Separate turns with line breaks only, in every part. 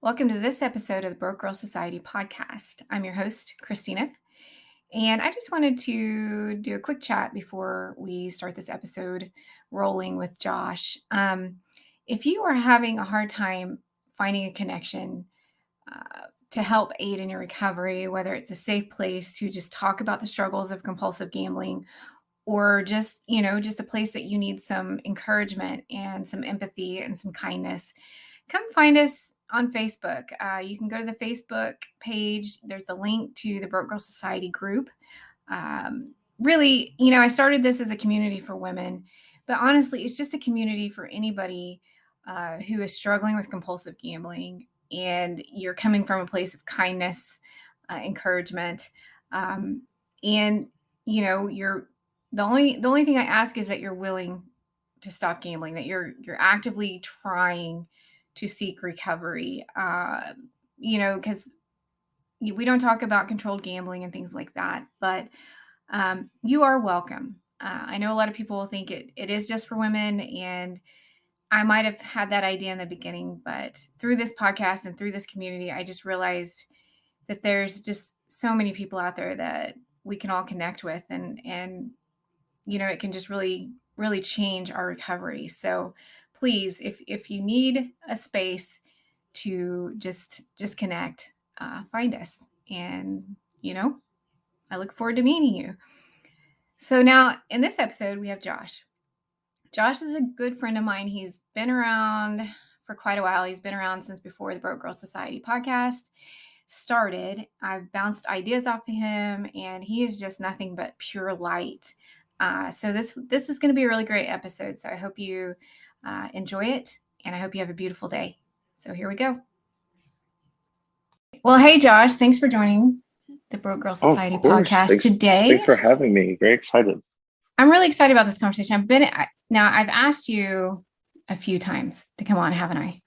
Welcome to this episode of the Broke Girl Society podcast. I'm your host, Christina, and I just wanted to do a quick chat before we start this episode rolling with Josh. If you are having a hard time finding a connection to help aid in your recovery, whether it's a safe place to just talk about the struggles of compulsive gambling, or just a place that you need some encouragement and some empathy and some kindness, come find us on Facebook. You can go to the Facebook page. There's a link to the Broke Girl Society group. Really, I started this as a community for women, but honestly, it's just a community for anybody who is struggling with compulsive gambling and you're coming from a place of kindness, encouragement, and you're the only thing I ask is that you're willing to stop gambling, that you're actively trying to seek recovery. Because we don't talk about controlled gambling and things like that, but you are welcome. I know a lot of people will think it is just for women, and I might have had that idea in the beginning, but through this podcast and through this community, I just realized that there's just so many people out there that we can all connect with, and it can just really, really change our recovery. So please, if you need a space to just connect, find us. And, I look forward to meeting you. So now in this episode, we have Josh. Josh is a good friend of mine. He's been around for quite a while. He's been around since before the Broke Girl Society podcast started. I've bounced ideas off of him, and he is just nothing but pure light. So this is going to be a really great episode. So I hope you enjoy it, and I hope you have a beautiful day. So here we go. Well, hey, Josh, thanks for joining the Broke Girl Society podcast today.
Thanks for having me. Very excited.
I'm really excited about this conversation. I've asked you a few times to come on, haven't I?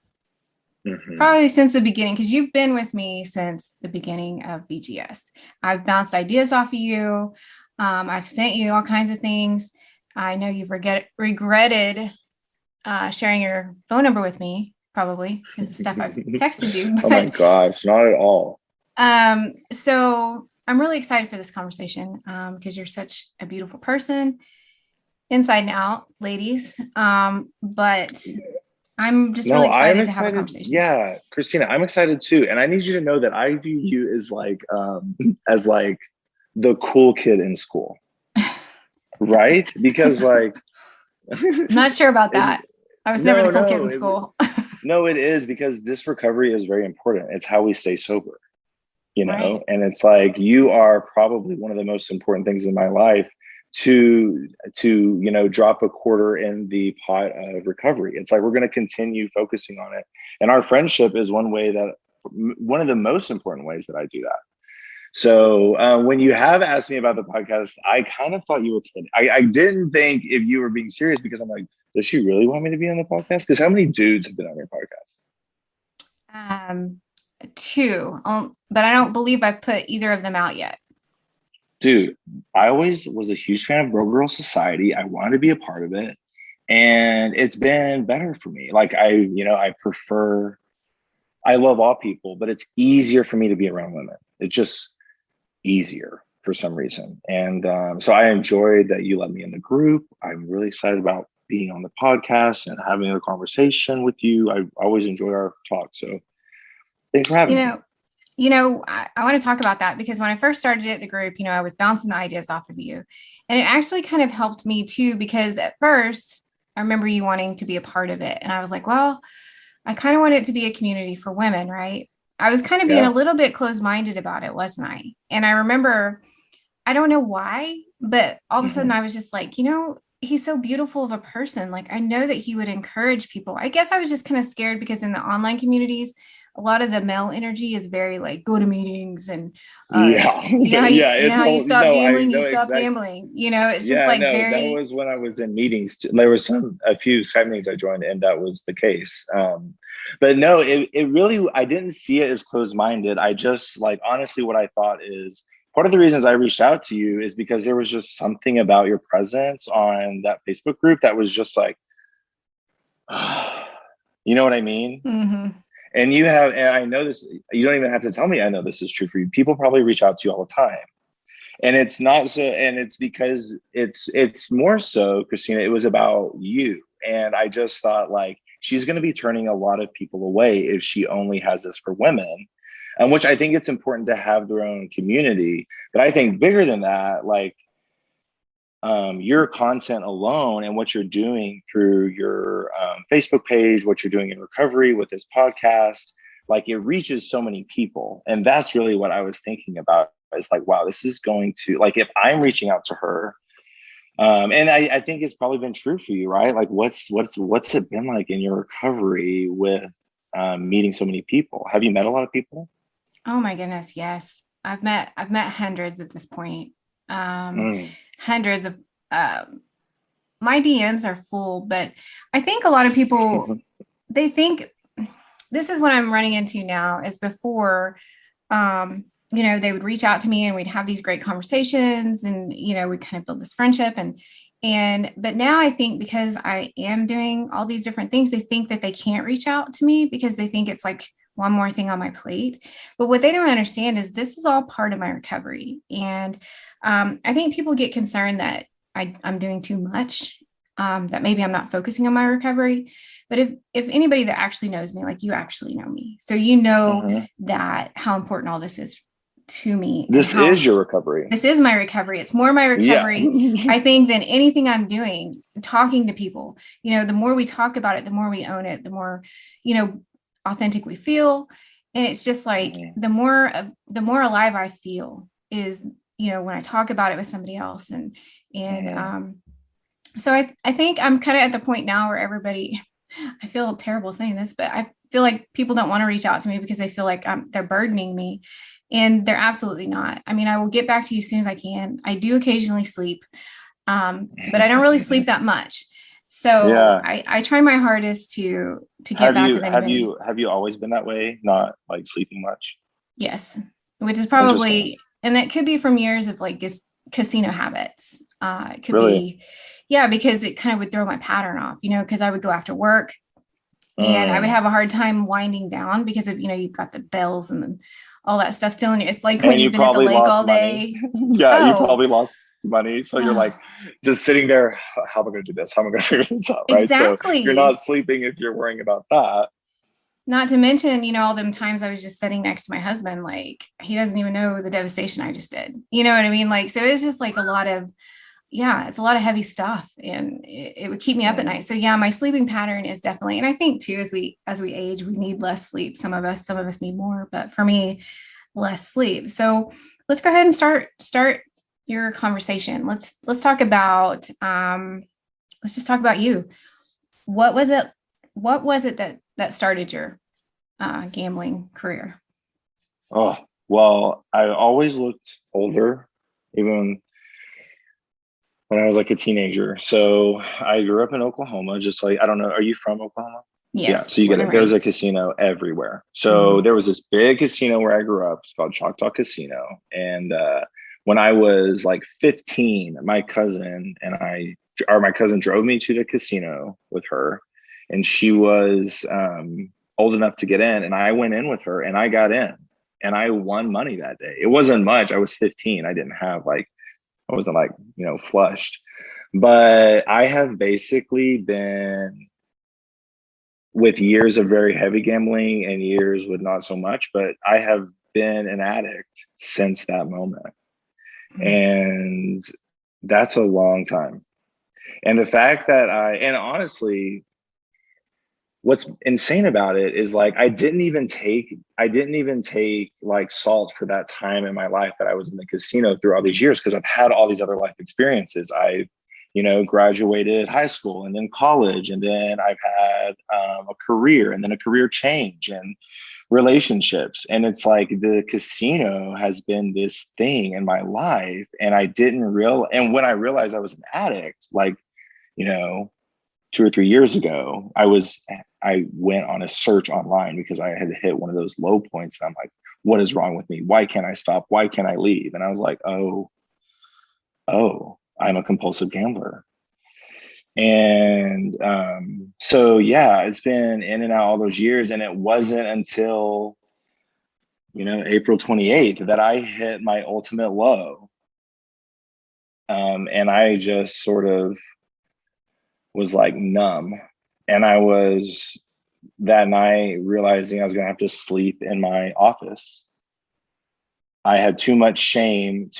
Mm-hmm. Probably since the beginning, because you've been with me since the beginning of BGS. I've bounced ideas off of you. I've sent you all kinds of things. I know you've regretted sharing your phone number with me, probably, because the stuff I've texted you.
But, oh my gosh, not at all.
So I'm really excited for this conversation because you're such a beautiful person, inside and out, ladies. But I'm just really excited to have a conversation.
Yeah, Christina, I'm excited too. And I need you to know that I view you as like the cool kid in school. Right? Because I'm
not sure about that. I was never the cool kid in school.
No, it is, because this recovery is very important. It's how we stay sober, right. And it's like, you are probably one of the most important things in my life to drop a quarter in the pot of recovery. It's like, we're going to continue focusing on it. And our friendship is one of the most important ways that I do that. So when you have asked me about the podcast, I kind of thought you were kidding. I didn't think if you were being serious, because I'm like, does she really want me to be on the podcast? Because how many dudes have been on your
podcast? 2, but I don't believe I put either of them out yet.
Dude, I always was a huge fan of Broke Girl Society. I wanted to be a part of it, and it's been better for me. Like I love all people, but it's easier for me to be around women. It's just easier for some reason. And so I enjoyed that you let me in the group. I'm really excited about being on the podcast and having a conversation with you. I always enjoy our talk. So thanks for having me.
I want to talk about that, because when I first started the group, I was bouncing the ideas off of you, and it actually kind of helped me too, because at first I remember you wanting to be a part of it. And I was like, well, I kind of want it to be a community for women, right? I was kind of being a little bit closed-minded about it, wasn't I? And I remember, I don't know why, but all of a sudden I was just like, he's so beautiful of a person. Like, I know that he would encourage people. I guess I was just kind of scared, because in the online communities, a lot of the male energy is very like, go to meetings and how you stop gambling, you stop gambling. It's just like very.
That was when I was in meetings. There was a few Skype meetings I joined, and that was the case. But no, it really, I didn't see it as closed-minded. I just, like, honestly, what I thought is, part of the reasons I reached out to you is because there was just something about your presence on that Facebook group that was just like, you know what I mean?
Mm-hmm.
And and I know this, you don't even have to tell me I know this is true for you. People probably reach out to you all the time. And it's not so, and it's because it's more so, Christina, it was about you. And I just thought, like, she's going to be turning a lot of people away if she only has this for women. And which I think it's important to have their own community. But I think bigger than that, like, your content alone and what you're doing through your Facebook page, what you're doing in recovery with this podcast, like, it reaches so many people. And that's really what I was thinking about. It's like, wow, this is going to, like, if I'm reaching out to her, and I think it's probably been true for you, right? Like, what's it been like in your recovery with meeting so many people? Have you met a lot of people?
Oh my goodness, yes. I've met hundreds at this point.
Mm.
Hundreds of my DMs are full, but I think a lot of people, they think this is what I'm running into now is before, they would reach out to me and we'd have these great conversations and, we'd kind of build this friendship but now I think because I am doing all these different things, they think that they can't reach out to me because they think it's like one more thing on my plate. But what they don't understand is this is all part of my recovery. And I think people get concerned that I'm doing too much, that maybe I'm not focusing on my recovery. But if anybody that actually knows me, like you actually know me, so that how important all this is to me.
This is your recovery.
This is my recovery. It's more my recovery, yeah. I think, than anything I'm doing, talking to people. The more we talk about it, the more we own it, the more, authentic we feel. And it's just like the more alive I feel is, when I talk about it with somebody else. So I think I'm kind of at the point now where everybody, I feel terrible saying this, but I feel like people don't want to reach out to me because they feel like they're burdening me. And they're absolutely not. I mean, I will get back to you as soon as I can. I do occasionally sleep, but I don't really sleep that much. So yeah. I try my hardest to get back with anybody.
Have you always been that way? Not like sleeping much?
Yes, which is probably, and that could be from years of like casino habits. It could be, yeah, because it kind of would throw my pattern off, because I would go after work and I would have a hard time winding down because of, you've got the bells and all that stuff still in you. It's like when you've been at the lake all day.
Yeah, you probably lost money. So you're like just sitting there, how am I going to do this? How am I going to figure this out? Right.
Exactly.
So you're not sleeping if you're worrying about that.
Not to mention, all them times I was just sitting next to my husband, like he doesn't even know the devastation I just did. You know what I mean? Like, so it's just like it's a lot of heavy stuff and it would keep me up at night. So yeah, my sleeping pattern is definitely, and I think too, as we age, we need less sleep. Some of us need more, but for me, less sleep. So let's go ahead and start your conversation. Let's talk about, let's just talk about you. What was it that started your gambling career?
Oh, well, I always looked older, even when I was like a teenager. So I grew up in Oklahoma, just like, I don't know, are you from Oklahoma?
Yes.
Yeah. So you get it. There's a casino everywhere. So there was this big casino where I grew up. It's called Choctaw Casino. And when I was like 15, my cousin drove me to the casino with her. And she was old enough to get in. And I went in with her and I got in and I won money that day. It wasn't much. I was 15. I wasn't like, flushed. But I have basically been, with years of very heavy gambling and years with not so much, but I have been an addict since that moment. And that's a long time. And the fact that and honestly, what's insane about it is like, I didn't even take like salt for that time in my life that I was in the casino through all these years, because I've had all these other life experiences. I've graduated high school and then college, and then I've had a career and then a career change and relationships. And it's like the casino has been this thing in my life. And and when I realized I was an addict, like, 2 or 3 years ago, I went on a search online because I had hit one of those low points. And I'm like, what is wrong with me? Why can't I stop? Why can't I leave? And I was like, oh, I'm a compulsive gambler. And so yeah, it's been in and out all those years, and it wasn't until April 28th that I hit my ultimate low. And I just sort of was like numb. And I was that night realizing I was going to have to sleep in my office. I had too much shame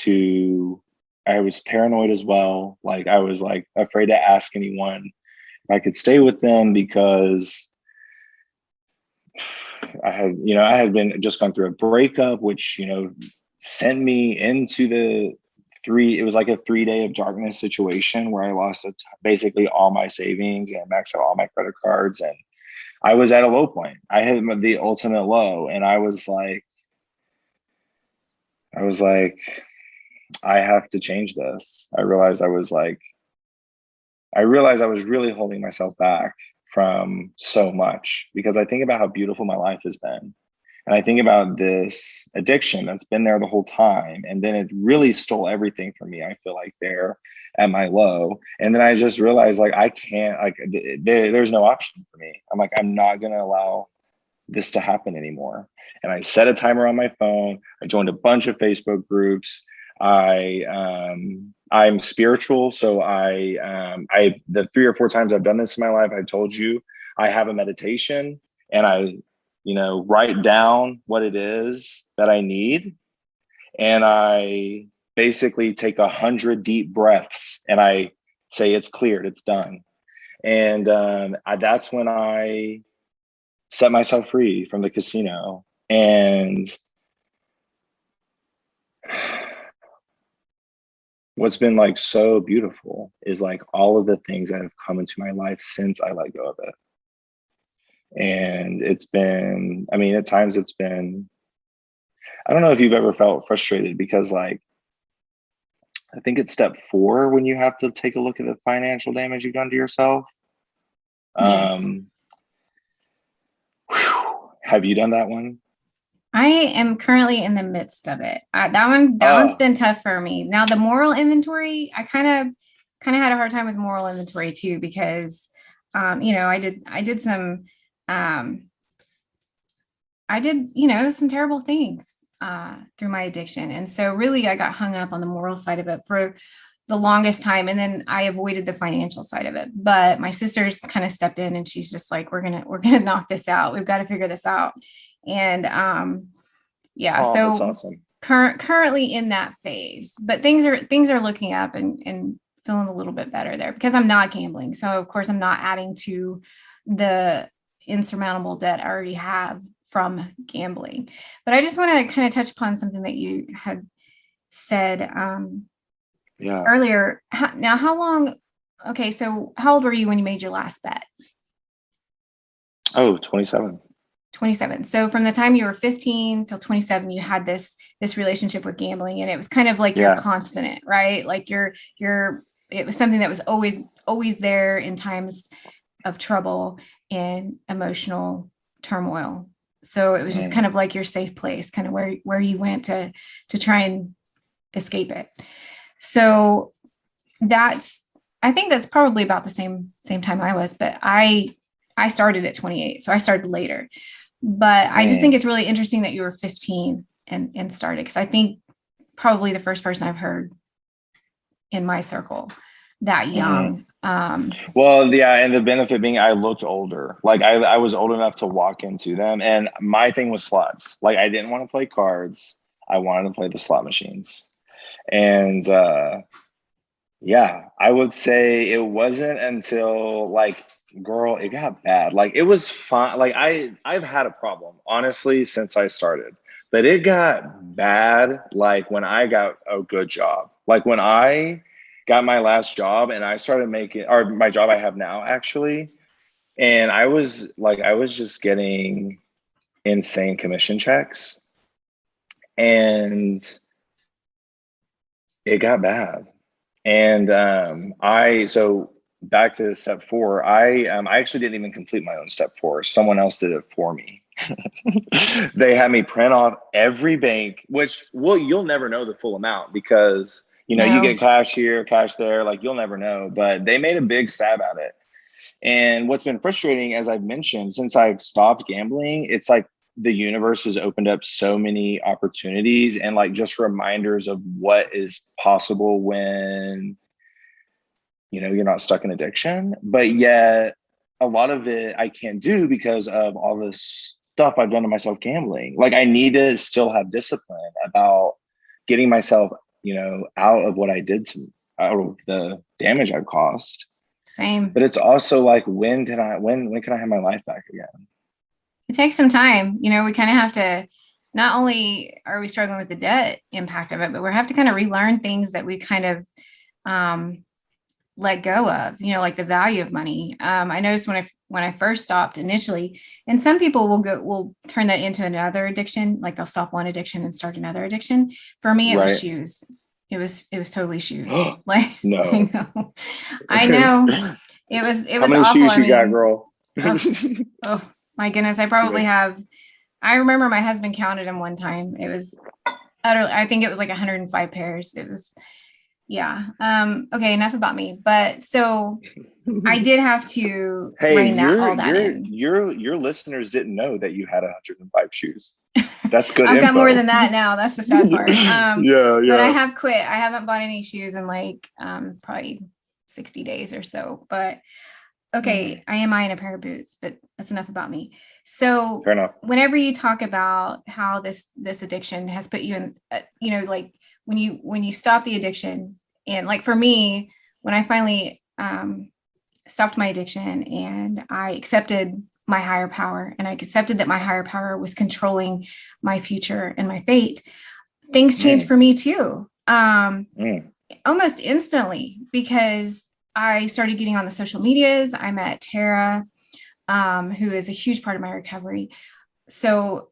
I was paranoid as well. Like I was like afraid to ask anyone if I could stay with them because I had been just gone through a breakup, which, sent me into it was like a 3 day of darkness situation where I lost basically all my savings and maxed out all my credit cards. And I was at a low point. I hit the ultimate low. And I was like, I have to change this. I realized I was really holding myself back from so much, because I think about how beautiful my life has been. And I think about this addiction that's been there the whole time. And then it really stole everything from me. I feel like there at my low. And then I just realized like, I can't, like, there's no option for me. I'm like, I'm not going to allow this to happen anymore. And I set a timer on my phone. I joined a bunch of Facebook groups. I'm spiritual. So the 3 or 4 times I've done this in my life, I told you, I have a meditation, and I write down what it is that I need. And I basically take 100 deep breaths and I say, it's cleared, it's done. And that's when I set myself free from the casino. And what's been like so beautiful is like all of the things that have come into my life since I let go of it. And it's been, I mean, at times it's been, I don't know if you've ever felt frustrated, because like, I think it's step 4 when you have to take a look at the financial damage you've done to yourself.
Yes.
Have you done that one?
I am currently in the midst of it. That one's been tough for me. Now the moral inventory, I kind of had a hard time with moral inventory too, because I did some some terrible things through my addiction. And so really I got hung up on the moral side of it for the longest time. And then I avoided the financial side of it. But my sister's kind of stepped in and she's just like, we're gonna knock this out. We've got to figure this out. And
Oh,
so
that's awesome.
currently in that phase, but things are looking up and feeling a little bit better there, because I'm not gambling. So of course I'm not adding to the insurmountable debt I already have from gambling. But I just want to kind of touch upon something that you had said earlier. How long? Okay, so how old were you when you made your last bet?
Oh, 27.
27. So from the time you were 15 till 27, you had this relationship with gambling, and it was kind of like your constant, right? Like it was something that was always there in times of trouble and emotional turmoil. So it was just kind of like your safe place, kind of where you went to try and escape it. So I think that's probably about the same time I was, but I started at 28, so I started later. But I just think it's really interesting that you were 15 and started, because I think probably the first person I've heard in my circle that young.
Well, yeah, and the benefit being I looked older. Like I was old enough to walk into them, and my thing was slots. Like I didn't want to play cards. I wanted to play the slot machines. And yeah, I would say it wasn't until like, girl, it got bad. Like it was fine. Like I've had a problem, honestly, since I started. But it got bad like when I got a good job. Like when I got my last job and I started making, or my job I have now actually, and I was just getting insane commission checks, and it got bad. And so back to step 4, I actually didn't even complete my own step 4. Someone else did it for me. They had me print off every bank, which, well, you'll never know the full amount, because You know, you
No.
get cash here, cash there, like you'll never know. But they made a big stab at it. And what's been frustrating, as I've mentioned, since I've stopped gambling, it's like the universe has opened up so many opportunities and like just reminders of what is possible when, you know, you're not stuck in addiction. But yet a lot of it I can't do because of all this stuff I've done to myself gambling. Like I need to still have discipline about getting myself, you know, out of what I did to out of the damage I've caused.
Same.
But it's also like, when can I have my life back again?
It takes some time. You know, we kind of have to, not only are we struggling with the debt impact of it, but we have to kind of relearn things that we kind of let go of, you know, like the value of money. I noticed when I first stopped initially, and some people will turn that into another addiction, like they'll stop one addiction and start another addiction. For me, it was shoes. It was totally shoes. Like,
no,
I know. It was
How many
awful.
shoes you got, girl?
Oh my goodness. I probably have, I remember my husband counted them one time. It was utterly, I think it was like 105 pairs. It was, yeah. Okay, enough about me. But so I did have to rein all that in.
Your listeners didn't know that you had 105 shoes. That's good.
I've got more than that now. That's the sad part.
Yeah.
But I have quit. I haven't bought any shoes in like probably 60 days or so. But okay, I am eyeing a pair of boots, but that's enough about me. So
fair enough.
Whenever you talk about how this addiction has put you in, you know, like when you stop the addiction, and like for me, when I finally stopped my addiction and I accepted my higher power, and I accepted that my higher power was controlling my future and my fate, things changed for me too. Almost instantly, because I started getting on the social medias. I met Tara, who is a huge part of my recovery. So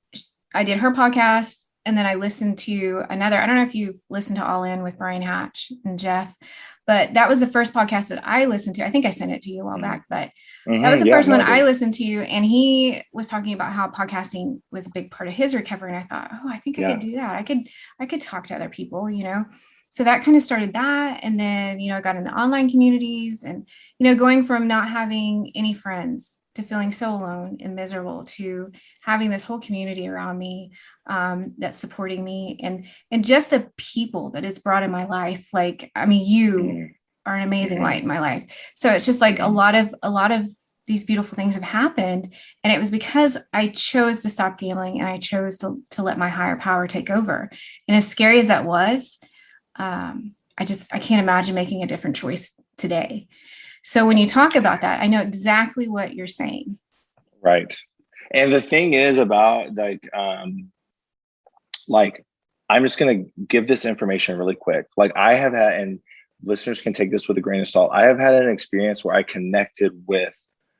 I did her podcast, and then I listened to another. I don't know if you've listened to All In with Brian Hatch and Jeff, but that was the first podcast that I listened to. I think I sent it to you a while back, but that was the first one I listened to. And he was talking about how podcasting was a big part of his recovery. And I thought, oh, I think I could do that. I could talk to other people, you know? So that kind of started that. And then, you know, I got in the online communities, and, you know, going from not having any friends to feeling so alone and miserable to having this whole community around me that's supporting me, and just the people that it's brought in my life. Like, I mean, you are an amazing light in my life. So it's just like a lot of these beautiful things have happened. And it was because I chose to stop gambling, and I chose to let my higher power take over. And as scary as that was, I can't imagine making a different choice today. So when you talk about that, I know exactly what you're saying.
Right. And the thing is about like, I'm just going to give this information really quick. Like I have had, and listeners can take this with a grain of salt, I have had an experience where I connected with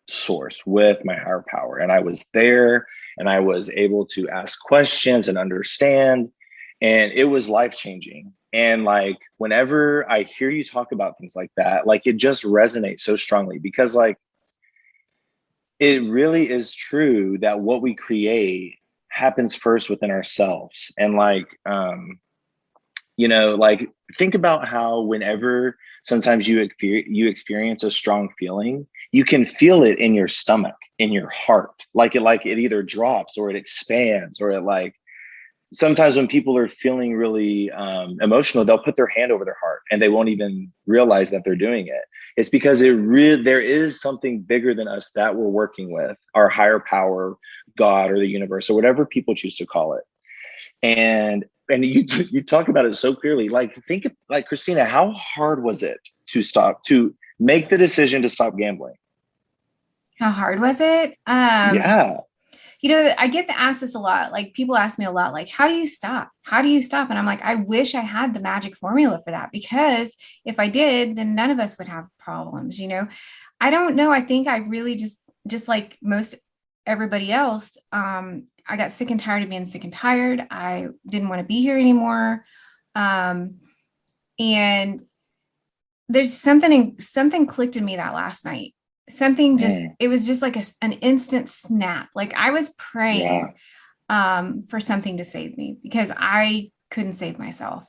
source, with my higher power. And I was there, and I was able to ask questions and understand. And it was life-changing. And like, whenever I hear you talk about things like that, like it just resonates so strongly, because like, it really is true that what we create happens first within ourselves. And like, you know, like think about how whenever sometimes you experience a strong feeling, you can feel it in your stomach, in your heart, like it either drops or it expands, or it like, sometimes when people are feeling really emotional, they'll put their hand over their heart and they won't even realize that they're doing it. It's because there is something bigger than us that we're working with, our higher power, God, or the universe, or whatever people choose to call it. And you talk about it so clearly. Like, think of, like, Christina, how hard was it to make the decision to stop gambling?
How hard was it?
Yeah.
You know, I get asked this a lot. Like people ask me a lot, like, how do you stop? How do you stop? And I'm like, I wish I had the magic formula for that, because if I did, then none of us would have problems. You know, I don't know. I think I really just like most everybody else, I got sick and tired of being sick and tired. I didn't want to be here anymore. And there's something clicked in me that last night. Something just, it was just like an instant snap. Like I was praying for something to save me, because I couldn't save myself.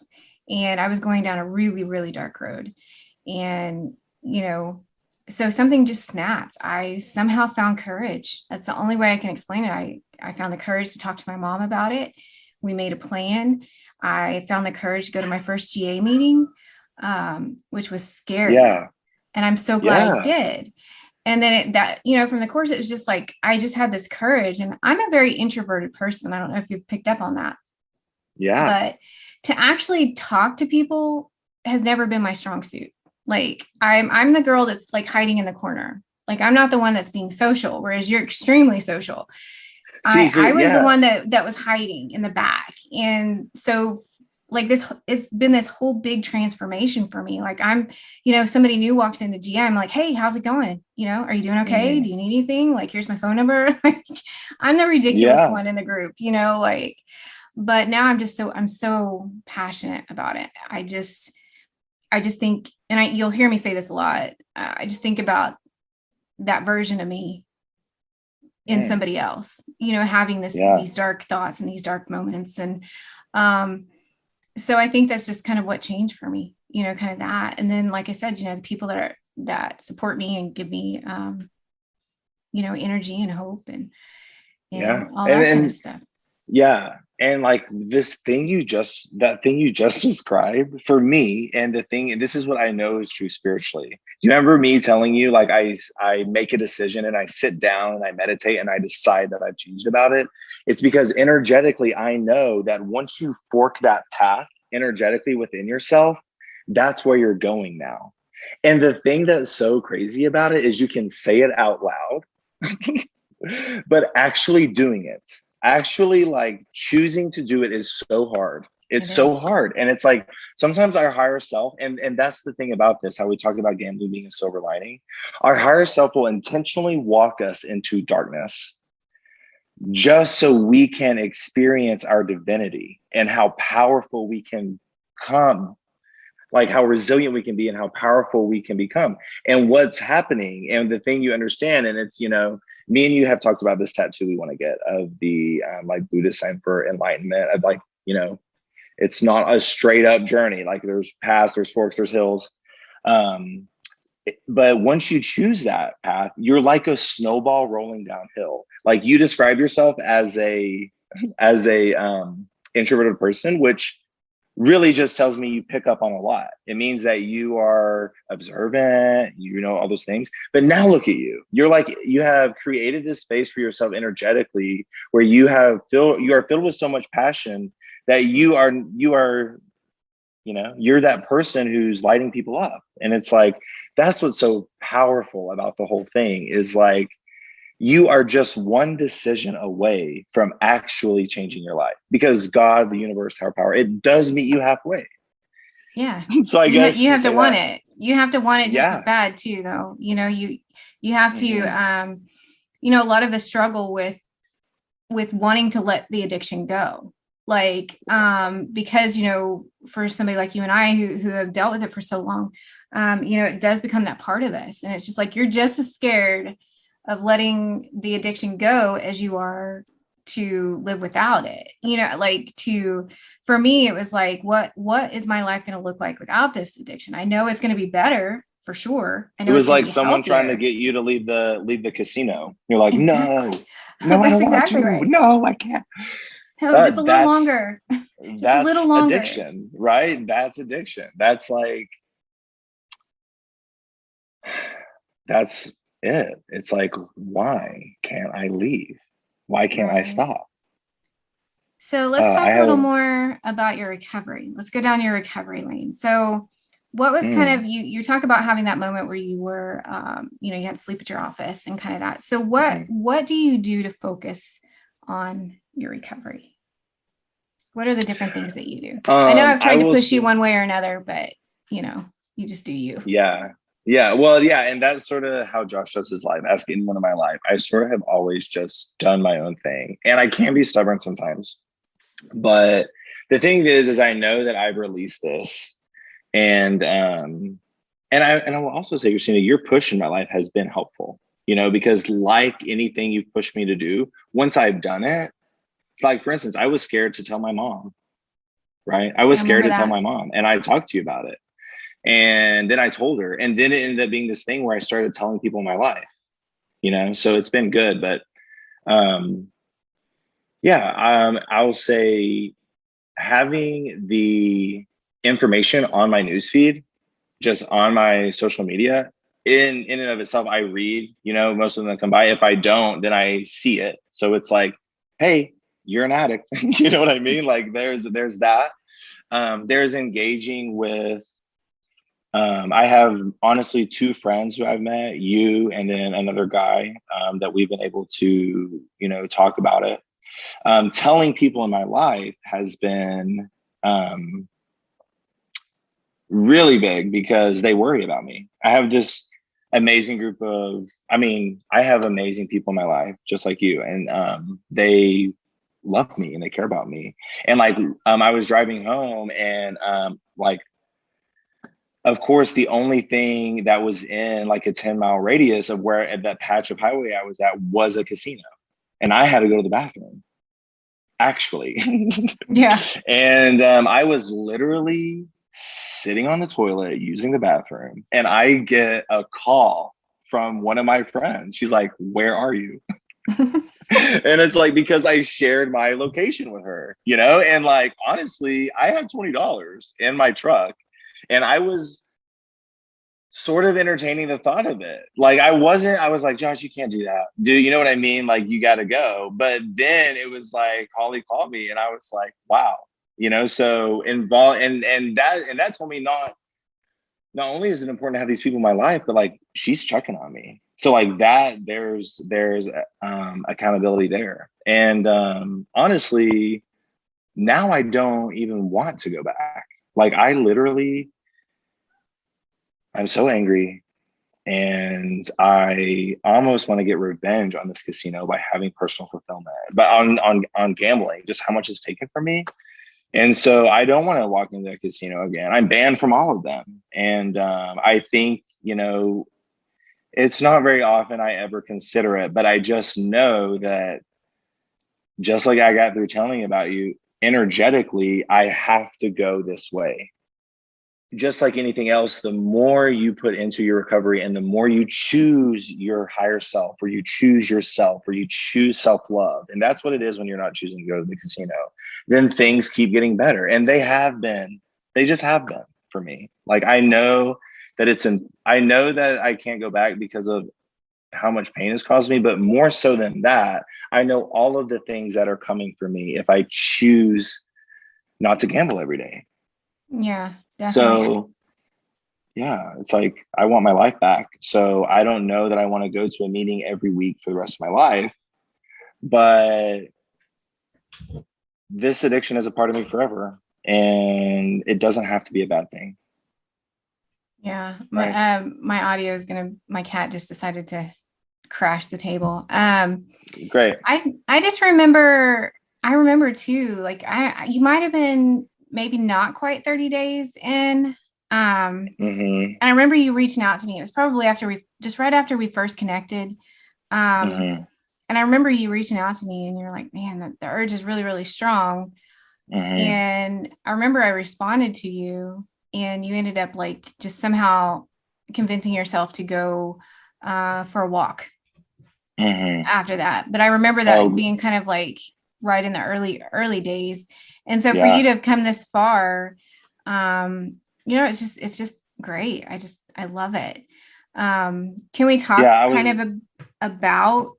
and I was going down a really, really dark road. And, you know, so something just snapped. I somehow found courage. That's the only way I can explain it. I found the courage to talk to my mom about it. We made a plan. I found the courage to go to my first GA meeting, which was scary.
Yeah.
And I'm so glad I did. And then from the course, it was just like, I just had this courage, and I'm a very introverted person. I don't know if you've picked up on that.
Yeah.
But to actually talk to people has never been my strong suit. Like I'm the girl that's like hiding in the corner. Like I'm not the one that's being social, whereas you're extremely social. I was the one that was hiding in the back. And so like it's been this whole big transformation for me. Like I'm, somebody new walks into GI, I'm like, hey, how's it going? Are you doing okay?
Mm-hmm.
Do you need anything? Like, here's my phone number. Like, I'm the ridiculous one in the group, but now I'm so passionate about it. I just think, and you'll hear me say this a lot. I just think about that version of me in somebody else, having these dark thoughts and these dark moments. And, so I think that's just kind of what changed for me, kind of that. And then, like I said, the people that support me and give me, energy and hope and all that kind of stuff.
Yeah. And like that thing you just described for me, and this is what I know is true spiritually. Do you remember me telling you, like, I make a decision and I sit down and I meditate and I decide that I've changed about it? It's because energetically, I know that once you fork that path energetically within yourself, that's where you're going now. And the thing that's so crazy about it is you can say it out loud, but actually doing it, actually like choosing to do it is so hard. It's so hard. And it's like, sometimes our higher self, and that's the thing about this, how we talked about gambling being a silver lining, our higher self will intentionally walk us into darkness just so we can experience our divinity and how powerful we can come, like how resilient we can be and how powerful we can become. And what's happening, and the thing you understand, and it's, me and you have talked about this tattoo we want to get of the like Buddhist sign for enlightenment, of like, it's not a straight up journey. Like there's paths, there's forks, there's hills. But once you choose that path, you're like a snowball rolling downhill. Like you describe yourself as a introverted person, which really just tells me you pick up on a lot. It means that you are observant, all those things. But now look at you. You're like, you have created this space for yourself energetically where you are filled with so much passion that you're that person who's lighting people up. And it's like, that's what's so powerful about the whole thing, is like, you are just one decision away from actually changing your life, because God, the universe, higher power, it does meet you halfway.
Yeah.
So I guess
you have to want it. You have to want it just
as
bad too, though. You have to, a lot of us struggle with wanting to let the addiction go. Like, because, for somebody like you and I who have dealt with it for so long, it does become that part of us. And it's just like, you're just as scared of letting the addiction go as you are to live without it. For me, it was like, what is my life going to look like without this addiction? I know it's going to be better for sure. I know
it was like someone trying to get you to leave the casino. You're like, exactly. No, I don't want to. Right. No, I can't.
No, just a little longer. Just a little longer.
Addiction, right? That's addiction. That's like, that's it. It's like, why can't I leave? Why can't I stop?
So let's talk a little more about your recovery. Let's go down your recovery lane. So what was kind of, you talk about having that moment where you were, you had to sleep at your office and kind of that. So what do you do to focus on your recovery? What are the different things that you do? I know I've tried to push you one way or another, but you just do you.
Yeah. Yeah. Well, yeah. And that's sort of how Josh does his life. Ask anyone in my life. I sort of have always just done my own thing, and I can be stubborn sometimes. But the thing is I know that I've released this, and I will also say, Christina, your push in my life has been helpful, because like anything you've pushed me to do, once I've done it, like for instance, I was scared to tell my mom, right? I was
I
scared
remember
to tell
that.
my mom, and I talked to you about it. And then I told her, and then it ended up being this thing where I started telling people in my life, so it's been good. But um, yeah, I'll say having the information on my newsfeed, just on my social media, in and of itself, I read, most of them come by. If I don't, then I see it. So it's like, hey, you're an addict. You know what I mean? Like there's that. There's engaging with I have honestly two friends who I've met, you and then another guy, that we've been able to, talk about it. Telling people in my life has been um, really big because they worry about me. I have this amazing group of, I have amazing people in my life, just like you, and they love me and they care about me. And like, I was driving home and like, of course, the only thing that was in like a 10-mile radius of where at that patch of highway I was at was a casino. And I had to go to the bathroom, actually.
Yeah.
And I was literally sitting on the toilet using the bathroom. And I get a call from one of my friends. She's like, "Where are you?" And it's like, because I shared my location with her, and like, honestly, I had $20 in my truck and I was sort of entertaining the thought of it. Like I was like, "Josh, you can't do that. You know what I mean? Like you got to go." But then it was like Holly called me and I was like, wow, so involved. And that told me not only is it important to have these people in my life, but like she's checking on me. So like that, there's accountability there. And honestly, now I don't even want to go back. Like I'm so angry and I almost want to get revenge on this casino by having personal fulfillment, but on gambling, just how much it's taken from me. And so I don't want to walk into a casino again. I'm banned from all of them, and I think it's not very often I ever consider it, but I just know that just like I got through telling about you, energetically, I have to go this way. Just like anything else, the more you put into your recovery and the more you choose your higher self, or you choose yourself, or you choose self-love, and that's what it is when you're not choosing to go to the casino, then things keep getting better. And they just have been for me. Like I know I know that I can't go back because of how much pain has caused me, but more so than that, I know all of the things that are coming for me if I choose not to gamble every day.
Yeah, definitely.
So yeah, it's like I want my life back. So I don't know that I want to go to a meeting every week for the rest of my life, but this addiction is a part of me forever, and it doesn't have to be a bad thing.
Yeah.
Right.
My audio is gonna, my cat just decided to crash the table.
Great.
I just remember, I remember too, like you might have been maybe not quite 30 days in.
Mm-hmm.
And I remember you reaching out to me. It was probably just right after we first connected. Um,
Mm-hmm.
and I remember you reaching out to me and you're like, man, the urge is really, really strong.
Mm-hmm.
And I remember I responded to you and you ended up like just somehow convincing yourself to go for a walk
Mm-hmm.
after that. But I remember that
Oh
being kind of like right in the early days. And so for you
yeah.
to have come this far, it's just great. I love it. Can we
Yeah,
talk
I
kind
was
of about,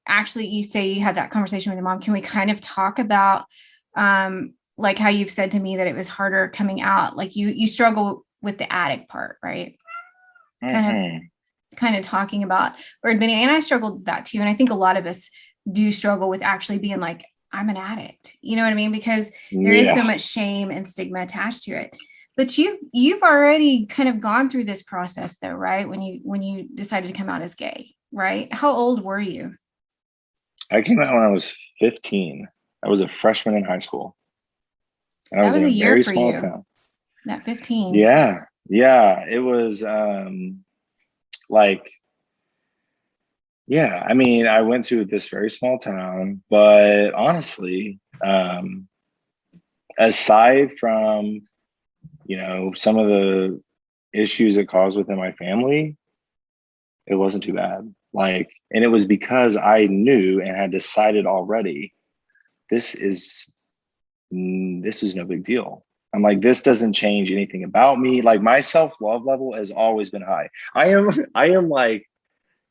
actually you say you had that conversation with your mom. Can we kind of talk about like how you've said to me that it was harder coming out, like you struggle with the addict part, right? Kind of
mm-hmm.
kind of talking about or admitting, and I struggled with that too. And I think a lot of us do struggle with actually being like, I'm an addict. You know what I mean? Because there is so
Yeah.
much shame and stigma attached to it. But you've already kind of gone through this process though, right? When you decided to come out as gay, right? How old were you?
I came out when I was 15. I was a freshman in high school. And I
That
was
was
in
a
a
year
very
for
small
you,
town.
that 15.
Yeah. Yeah. It was like, yeah, I went to this very small town, but honestly, aside from, some of the issues it caused within my family, it wasn't too bad. Like, and it was because I knew and had decided already, this is no big deal. I'm like, this doesn't change anything about me. Like, my self-love level has always been high. I am like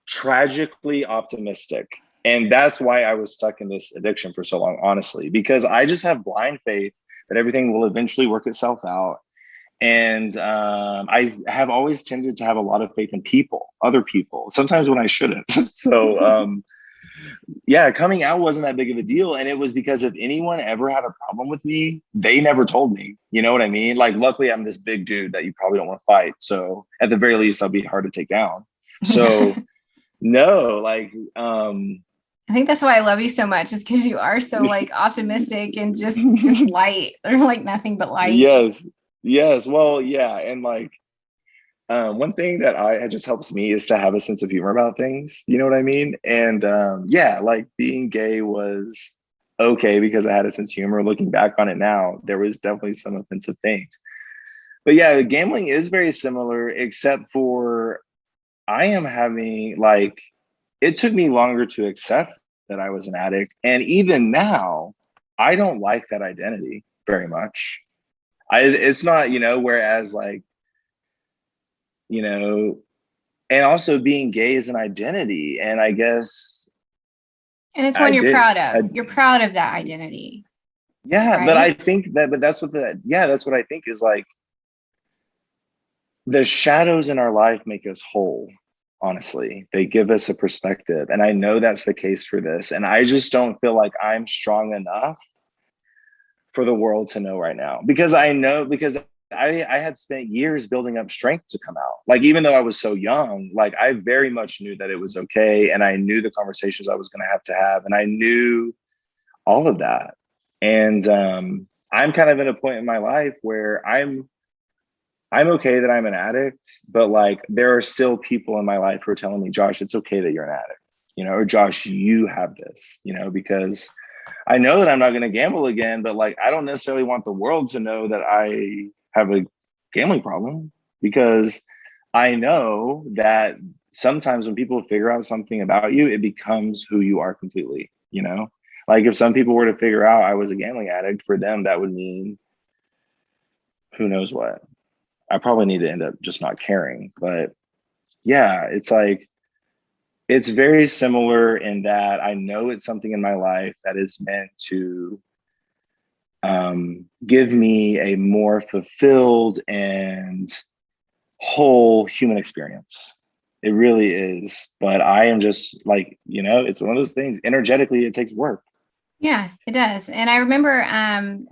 tragically optimistic. And that's why I was stuck in this addiction for so long, honestly, because I just have blind faith that everything will eventually work itself out. And I have always tended to have a lot of faith in people, other people, sometimes when I shouldn't. So yeah, coming out wasn't that big of a deal. And it was because if anyone ever had a problem with me, they never told me. You know what I mean? Like, luckily, I'm this big dude that you probably don't want to fight. So at the very least, I'll be hard to take down. So no, like,
I think that's why I love you so much, is because you are so like optimistic and just light. They're like nothing but light.
yes. Well, yeah. And like, one thing that it just helps me is to have a sense of humor about things. You know what I mean? And yeah, like being gay was okay because I had a sense of humor. Looking back on it now, there was definitely some offensive things. But yeah, gambling is very similar, except for I am having like, it took me longer to accept that I was an addict. And even now, I don't like that identity very much. It's not, whereas like, you know, and also being gay is an identity. And I guess
And it's
I
one you're
did,
proud of. You're proud of that identity.
yeah, but I
Right.
think but that's that's what I think is like, the shadows in our life make us whole. Honestly, they give us a perspective. And I know that's the case for this. And I just don't feel like I'm strong enough for the world to know right now, because I had spent years building up strength to come out. Like, even though I was so young, like I very much knew that it was okay. And I knew the conversations I was going to have. And I knew all of that. And I'm kind of in a point in my life where I'm okay that I'm an addict, but like there are still people in my life who are telling me, Josh, it's okay that you're an addict, or Josh, you have this, because I know that I'm not going to gamble again, but like I don't necessarily want the world to know that I have a gambling problem, because I know that sometimes when people figure out something about you, it becomes who you are completely, Like, if some people were to figure out I was a gambling addict, for them, that would mean who knows what. I probably need to end up just not caring. But yeah, it's like, it's very similar in that I know it's something in my life that is meant to give me a more fulfilled and whole human experience. It really is. But I am just like, it's one of those things. Energetically, it takes work.
Yeah, it does. And I remember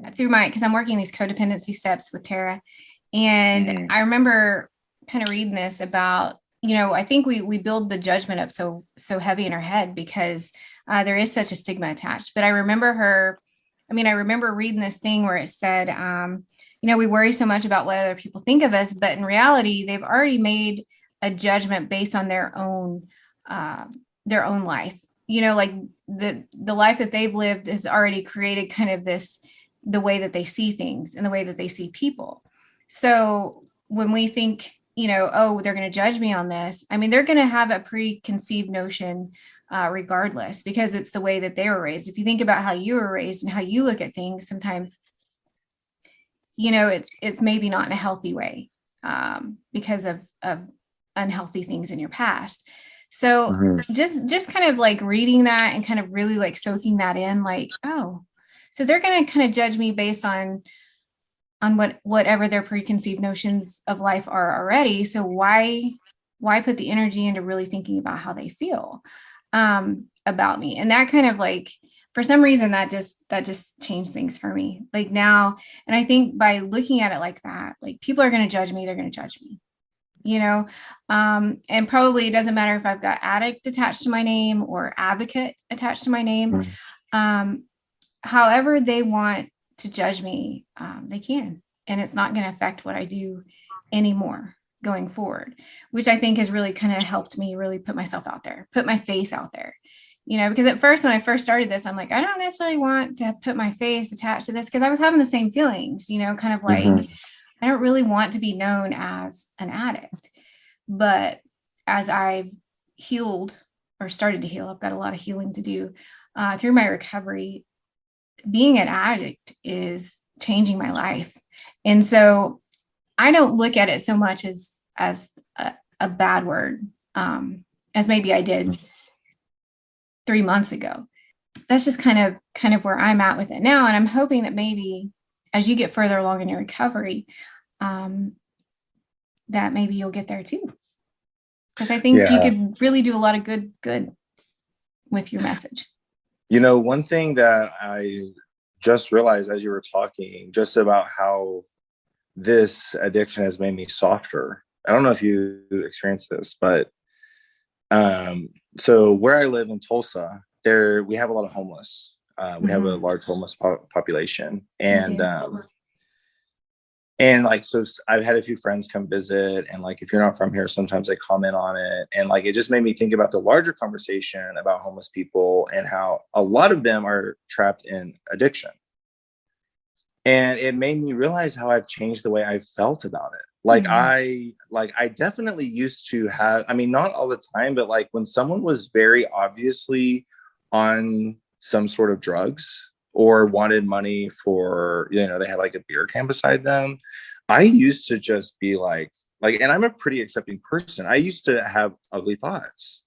because I'm working these codependency steps with Tara. And I remember kind of reading this about, I think we build the judgment up so heavy in our head because there is such a stigma attached. But I remember reading this thing where it said, we worry so much about what other people think of us, but in reality, they've already made a judgment based on their own life. Like the life that they've lived has already created kind of the way that they see things and the way that they see people. So when we think, oh, they're going to judge me on this, they're going to have a preconceived notion regardless, because it's the way that they were raised. If you think about how you were raised and how you look at things, sometimes, it's maybe not in a healthy way because of unhealthy things in your past. So just kind of like reading that and kind of really like soaking that in, like, oh, so they're going to kind of judge me based on whatever their preconceived notions of life are already. So why put the energy into really thinking about how they feel about me? And that kind of like, for some reason, that just changed things for me. Like now, and I think by looking at it like that, like people are going to judge me, they're going to judge me. And probably it doesn't matter if I've got addict attached to my name or advocate attached to my name. However they want to judge me, they can, and it's not going to affect what I do anymore going forward, which I think has really kind of helped me really put myself out there, put my face out there, because at first, when I first started this, I'm like, I don't necessarily want to put my face attached to this, because I was having the same feelings, kind of like, I don't really want to be known as an addict. But as I've healed or started to heal, I've got a lot of healing to do through my recovery. Being an addict is changing my life. And so I don't look at it so much as a bad word, as maybe I did 3 months ago. That's just kind of where I'm at with it now. And I'm hoping that maybe as you get further along in your recovery, that maybe you'll get there too. Because I think you could really do a lot of good with your message.
One thing that I just realized as you were talking, just about how this addiction has made me softer. I don't know if you experienced this, but so where I live in Tulsa, we have a lot of homeless. We have a large homeless population, and like, so I've had a few friends come visit, and like, if you're not from here, sometimes they comment on it. And like, it just made me think about the larger conversation about homeless people and how a lot of them are trapped in addiction. And it made me realize how I've changed the way I felt about it. Like, I definitely used to have, I mean, not all the time, but like when someone was very obviously on some sort of drugs or wanted money for, they had like a beer can beside them, I used to just be like, and I'm a pretty accepting person. I used to have ugly thoughts.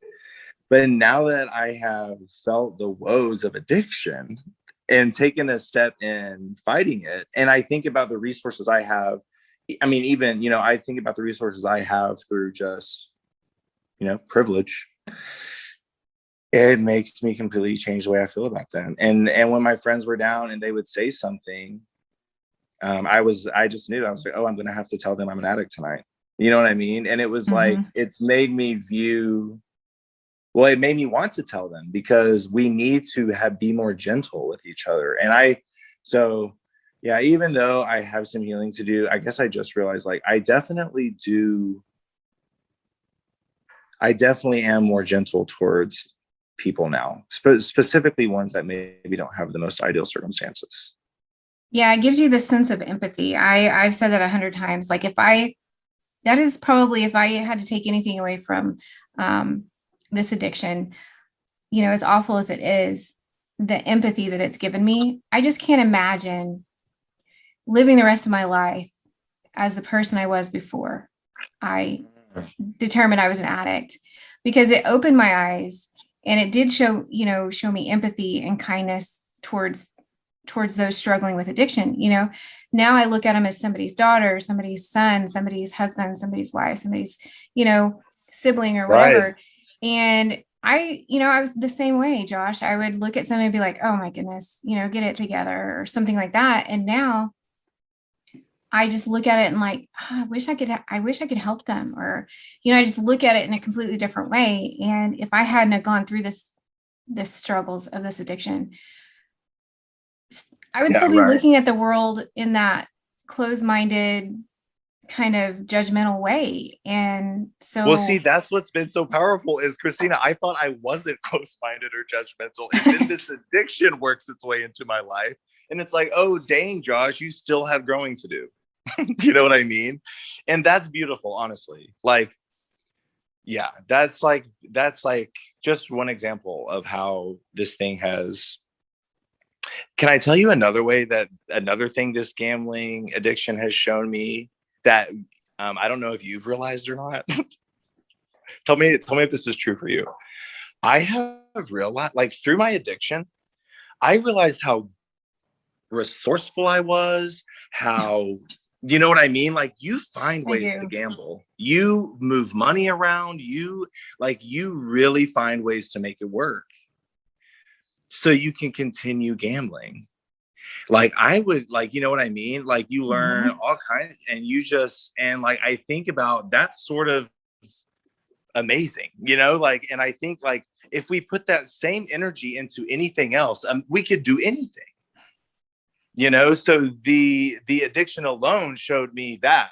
But now that I have felt the woes of addiction and taken a step in fighting it, and I think about the resources I have, I mean, even, I think about the resources I have through just, privilege. It makes me completely change the way I feel about them. And when my friends were down and they would say something, I just knew, I was like, oh, I'm going to have to tell them I'm an addict tonight. You know what I mean? And it was like, it's made me it made me want to tell them, because we need to be more gentle with each other. And even though I have some healing to do, I guess I just realized, like, I definitely am more gentle towards people now, specifically ones that maybe don't have the most ideal circumstances.
Yeah, it gives you this sense of empathy. I've said that 100 times. Like, that is probably, if I had to take anything away from this addiction, as awful as it is, the empathy that it's given me. I just can't imagine living the rest of my life as the person I was before I determined I was an addict, because it opened my eyes, and it did show me empathy and kindness towards those struggling with addiction. Now I look at them as somebody's daughter, somebody's son, somebody's husband, somebody's wife, somebody's, sibling or whatever. Right. And I was the same way, Josh. I would look at somebody and be like, oh my goodness, get it together or something like that. And now I just look at it and like, I wish I could help them. Or, I just look at it in a completely different way. And if I hadn't gone through this struggles of this addiction, I would still be looking at the world in that closed-minded, kind of judgmental way. And so,
well, see, that's what's been so powerful is, Christina, I thought I wasn't close-minded or judgmental, and then this addiction works its way into my life, and it's like, oh dang, Josh, you still have growing to do. Do you know what I mean? And that's beautiful, honestly. Like, yeah, that's like just one example of how this thing has. Can I tell you another thing this gambling addiction has shown me that I don't know if you've realized or not? Tell me if this is true for you. I have realized, like, through my addiction, I realized how resourceful I was, how, you know what I mean? Like, you find ways to gamble. You move money around. You really find ways to make it work so you can continue gambling. Like, I would, like, you know what I mean? Like, you learn all kinds, and like, I think about that's sort of amazing, like, and I think, like, if we put that same energy into anything else, we could do anything. So the addiction alone showed me that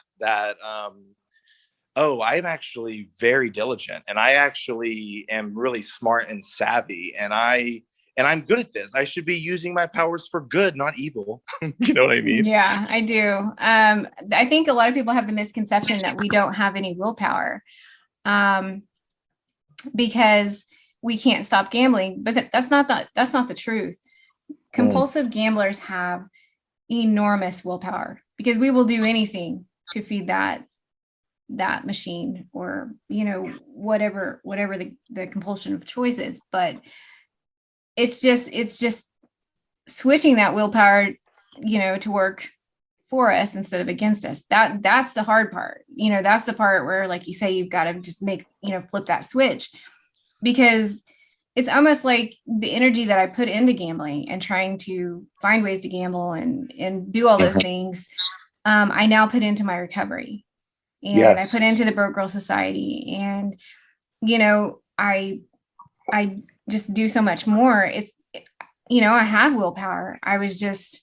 oh, I'm actually very diligent, and I actually am really smart and savvy, and I'm good at this. I should be using my powers for good, not evil. You know what I mean?
Yeah, I do. I think a lot of people have the misconception that we don't have any willpower, um, because we can't stop gambling, but that's not the truth. Compulsive gamblers have enormous willpower because we will do anything to feed that machine, or whatever the compulsion of choice is. But it's just switching that willpower to work for us instead of against us. That's the hard part. That's the part where, like you say, you've got to just flip that switch, because it's almost like the energy that I put into gambling and trying to find ways to gamble and do all those things, I now put into my recovery, and I put into the Broke Girl Society, and I just do so much more. I have willpower. I was just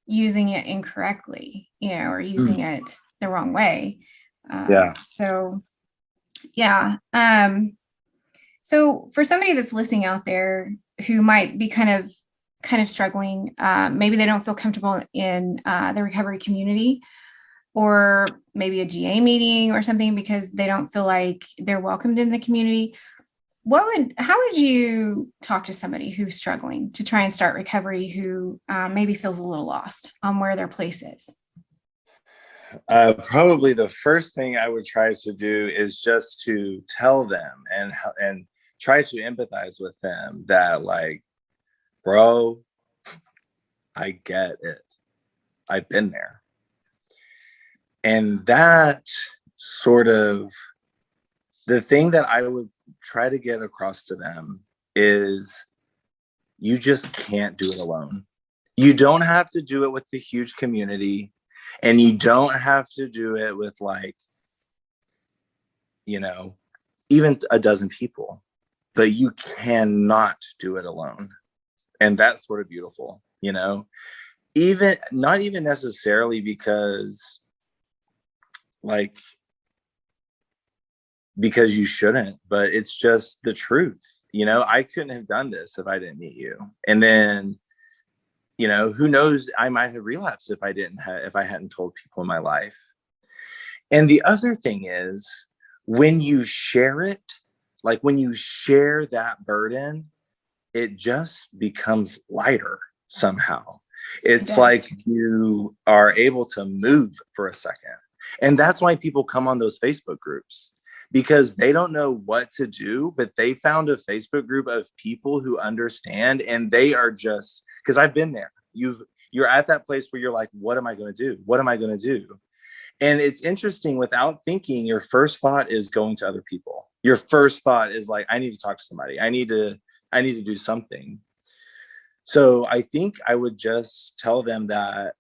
using it incorrectly, or using it the wrong way. So yeah. So for somebody that's listening out there who might be kind of struggling, maybe they don't feel comfortable in the recovery community, or maybe a GA meeting or something, because they don't feel like they're welcomed in the community. How would you talk to somebody who's struggling to try and start recovery, who maybe feels a little lost on where their place is?
Probably the first thing I would try to do is just to tell them and try to empathize with them that, like, bro, I get it. I've been there. And that sort of, the thing that I would try to get across to them is, you just can't do it alone. You don't have to do it with the huge community, and you don't have to do it with, like, even a dozen people, but you cannot do it alone. And that's sort of beautiful, even not even necessarily because you shouldn't, but it's just the truth. I couldn't have done this if I didn't meet you. And then, who knows, I might have relapsed if I hadn't told people in my life. And the other thing is, when you share it, like when you share that burden, it just becomes lighter somehow. It's like you are able to move for a second. And that's why people come on those Facebook groups, because they don't know what to do, but they found a Facebook group of people who understand, and they are just, because I've been there. You're at that place where you're like, what am I going to do? What am I going to do? And it's interesting, without thinking, your first thought is going to other people. Your first thought is like, I need to talk to somebody. I need to do something. So I think I would just tell them that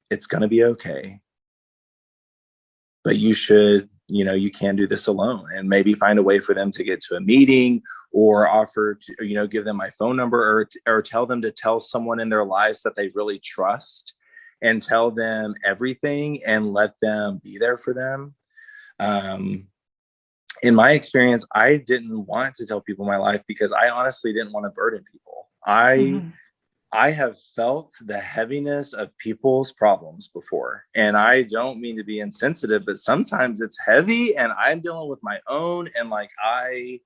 it's going to be okay, but you should, you can't do this alone, and maybe find a way for them to get to a meeting, or offer to, give them my phone number, or tell them to tell someone in their lives that they really trust, and tell them everything and let them be there for them. In my experience, I didn't want to tell people my life because I honestly didn't want to burden people. I have felt the heaviness of people's problems before, and I don't mean to be insensitive, but sometimes it's heavy, and I'm dealing with my own, and like I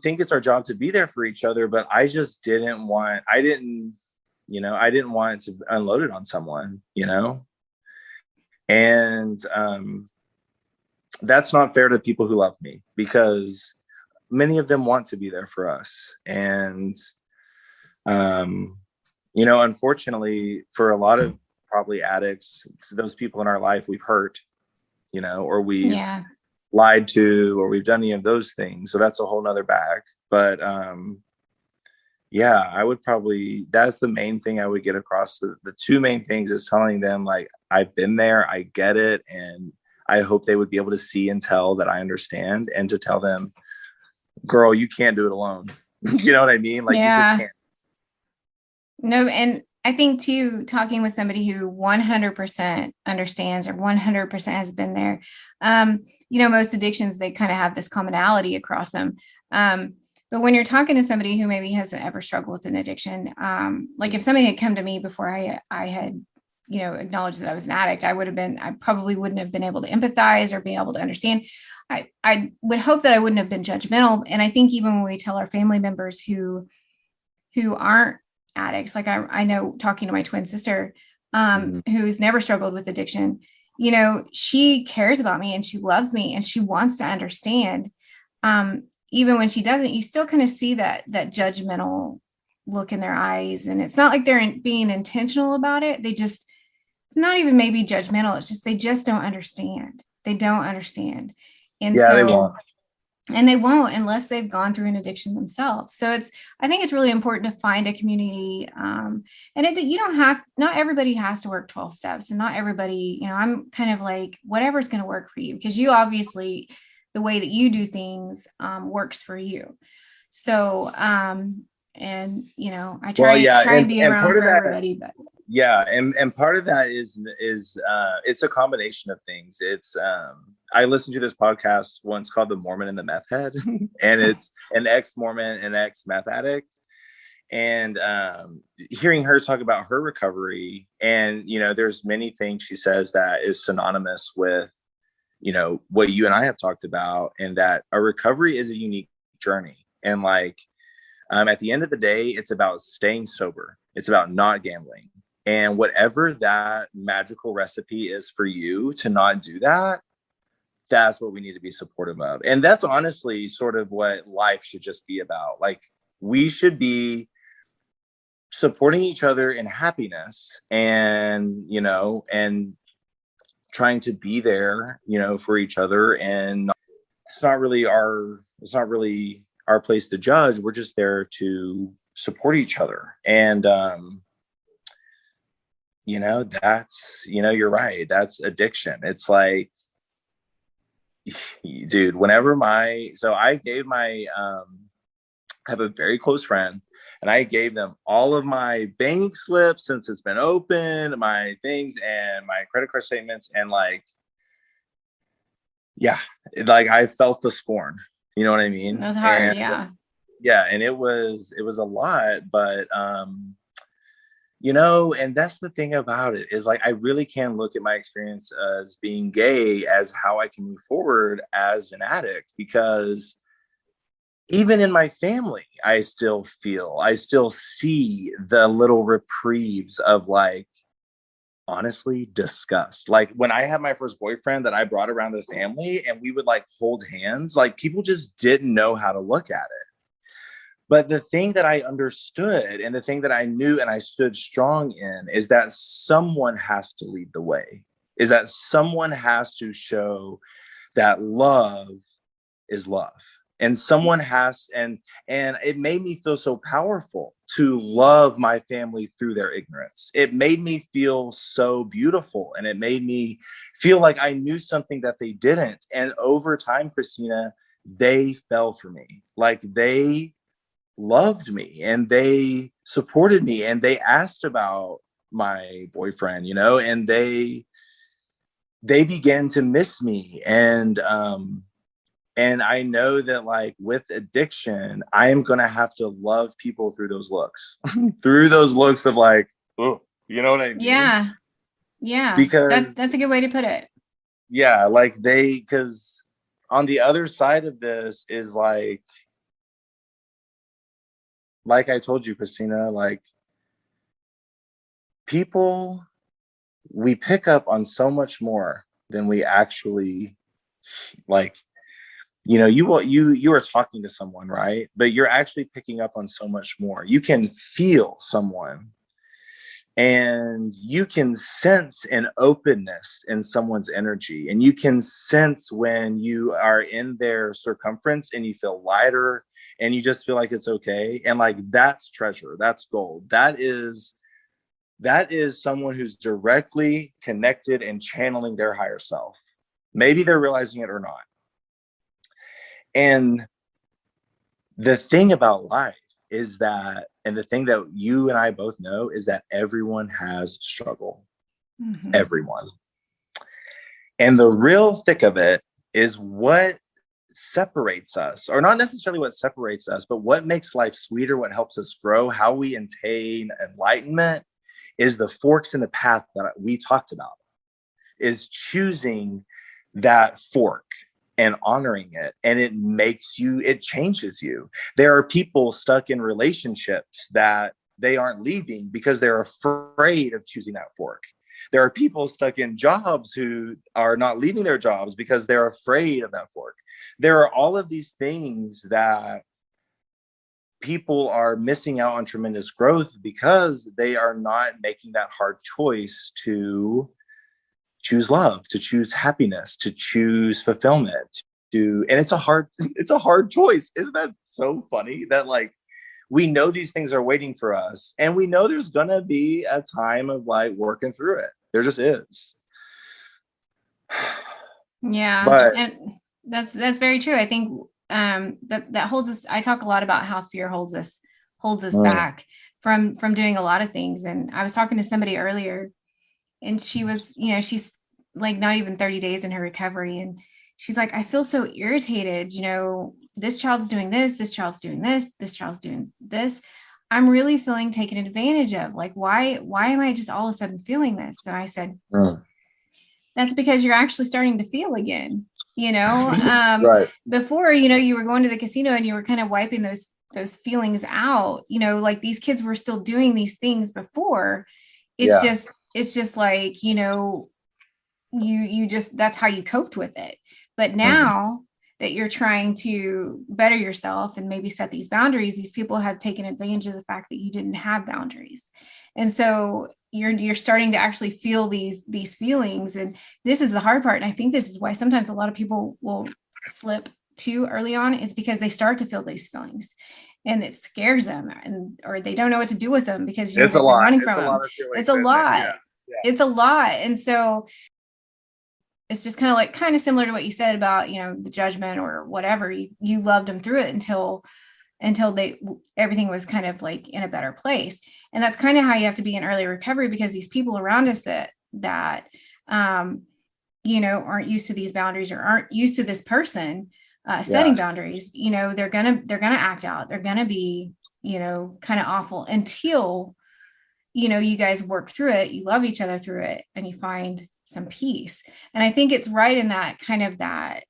think it's our job to be there for each other, but I just didn't want to unload it on someone, and that's not fair to people who love me, because many of them want to be there for us. And unfortunately, for a lot of probably addicts, those people in our life we've hurt, or we've lied to, or we've done any of those things. So that's a whole nother bag. But I would probably, that's the main thing I would get across. The two main things is telling them, like, I've been there, I get it, and I hope they would be able to see and tell that I understand, and to tell them, girl, you can't do it alone. You know what I mean? Like, you just can't.
No, and I think too, talking with somebody who 100% understands or 100% has been there, most addictions, they kind of have this commonality across them. But when you're talking to somebody who maybe hasn't ever struggled with an addiction, like if somebody had come to me before I had, acknowledged that I was an addict, I probably wouldn't have been able to empathize or be able to understand. I would hope that I wouldn't have been judgmental. And I think even when we tell our family members who aren't addicts, like I know, talking to my twin sister, who's never struggled with addiction, she cares about me and she loves me and she wants to understand. Even when she doesn't, you still kind of see that judgmental look in their eyes. And it's not like they're being intentional about it. It's not even maybe judgmental. It's just, they just don't understand. They don't understand. And
yeah,
so,
they won't.
And they won't unless they've gone through an addiction themselves. So I think it's really important to find a community. And not everybody has to work 12 steps, and not everybody, I'm kind of like, whatever's going to work for you, because you obviously, the way that you do things works for you. So, I try and be around for everybody, but
yeah. And part of that is it's a combination of things. It's, I listened to this podcast once called The Mormon and the Meth Head, and it's an ex-Mormon and ex-meth addict. And hearing her talk about her recovery, and, there's many things she says that is synonymous with, what you and I have talked about, and that a recovery is a unique journey. And like, at the end of the day, it's about staying sober. It's about not gambling. And whatever that magical recipe is for you to not do that, that's what we need to be supportive of. And that's honestly sort of what life should just be about. Like, we should be supporting each other in happiness, and, and trying to be there, for each other. And it's not really our place to judge. We're just there to support each other. And, that's, you're right. That's addiction. It's like, dude, I gave I have a very close friend, and I gave them all of my bank slips since it's been open, my things and my credit card statements. And like, yeah, I felt the scorn, you know what I mean?
It was hard.
And,
yeah.
Yeah. And it was a lot, but, and that's the thing about it, is like, I really can look at my experience as being gay as how I can move forward as an addict, because even in my family, I still see the little reprieves of, like, honestly, disgust. Like, when I had my first boyfriend that I brought around the family and we would like hold hands, like, people just didn't know how to look at it. But the thing that I understood, and the thing that I knew and I stood strong in, is that someone has to lead the way, is that someone has to show that love is love. And someone has, and it made me feel so powerful to love my family through their ignorance. It made me feel so beautiful, and it made me feel like I knew something that they didn't. And over time, Christina, they fell for me. Like, they loved me and they supported me and they asked about my boyfriend, and they began to miss me. And I know that, like, with addiction, I am going to have to love people through those looks, through those looks of like, oh, you know what I mean?
Yeah. Yeah.
Because
that's a good way to put it.
Yeah. Like, because on the other side of this is like I told you, Christina, like, people, we pick up on so much more than we actually, like, you are talking to someone, right? But you're actually picking up on so much more. You can feel someone, and you can sense an openness in someone's energy, and you can sense when you are in their circumference and you feel lighter and you just feel like it's okay. And like, that's treasure, that's gold. That is someone who's directly connected and channeling their higher self. Maybe they're realizing it or not. And the thing about life is that, and the thing that you and I both know is that everyone has struggle. Everyone. And the real thick of it is what separates us, or not necessarily what separates us, but what makes life sweeter, what helps us grow, how we attain enlightenment, is the forks in the path that we talked about, is choosing that fork and honoring it. And it changes you. There are people stuck in relationships that they aren't leaving because they're afraid of choosing that fork. There are people stuck in jobs who are not leaving their jobs because they're afraid of that fork. There are all of these things that people are missing out on tremendous growth because they are not making that hard choice to choose love, to choose happiness, to choose fulfillment. And it's a hard choice. Isn't that so funny that like we know these things are waiting for us, and we know there's gonna be a time of like working through it. There just is.
Yeah,
but
and that's very true. I think that holds us. I talk a lot about how fear holds us back from doing a lot of things. And I was talking to somebody earlier, and she was, she's like not even 30 days in her recovery, and she's like, I feel so irritated. This child's doing this child's doing this child's doing this. I'm really feeling taken advantage of. Like, why am I just all of a sudden feeling this? And I said, that's because you're actually starting to feel again.
Right.
Before, you were going to the casino and you were kind of wiping those feelings out, like these kids were still doing these things before. It's just like, you just, that's how you coped with it. But now that you're trying to better yourself and maybe set these boundaries, these people have taken advantage of the fact that you didn't have boundaries. And so you're starting to actually feel these feelings. And this is the hard part. And I think this is why sometimes a lot of people will slip too early on, is because they start to feel these feelings and it scares them, or they don't know what to do with them because
it's a lot.
Running from them. It's a lot. Yeah. It's a lot. And so it's just kind of similar to what you said about, the judgment or whatever. You loved them through it until everything was kind of like in a better place. And that's kind of how you have to be in early recovery, because these people around us that aren't used to these boundaries or aren't used to this person setting boundaries, they're gonna act out. They're gonna be, kind of awful until, you guys work through it, you love each other through it, and you find some peace. And I think it's right in that kind of that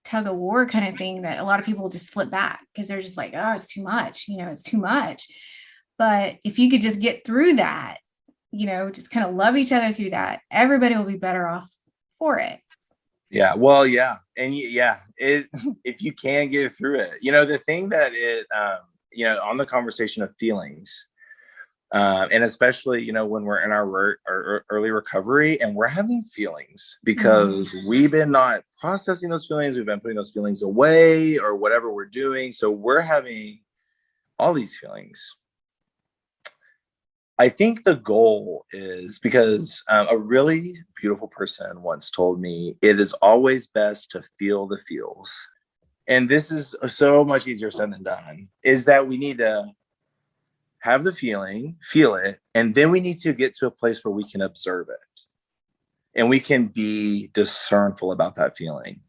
tug of war kind of thing that a lot of people just slip back because they're just like, oh, it's too much, it's too much. But if you could just get through that, just kind of love each other through that, everybody will be better off for it.
Yeah. Well, yeah. And if you can get through it, the thing that on the conversation of feelings, and especially, when we're in our early recovery and we're having feelings because we've been not processing those feelings, we've been putting those feelings away or whatever we're doing. So we're having all these feelings. I think the goal is, because a really beautiful person once told me, it is always best to feel the feels. And this is so much easier said than done, is that we need to have the feeling, feel it, and then we need to get to a place where we can observe it and we can be discernful about that feeling.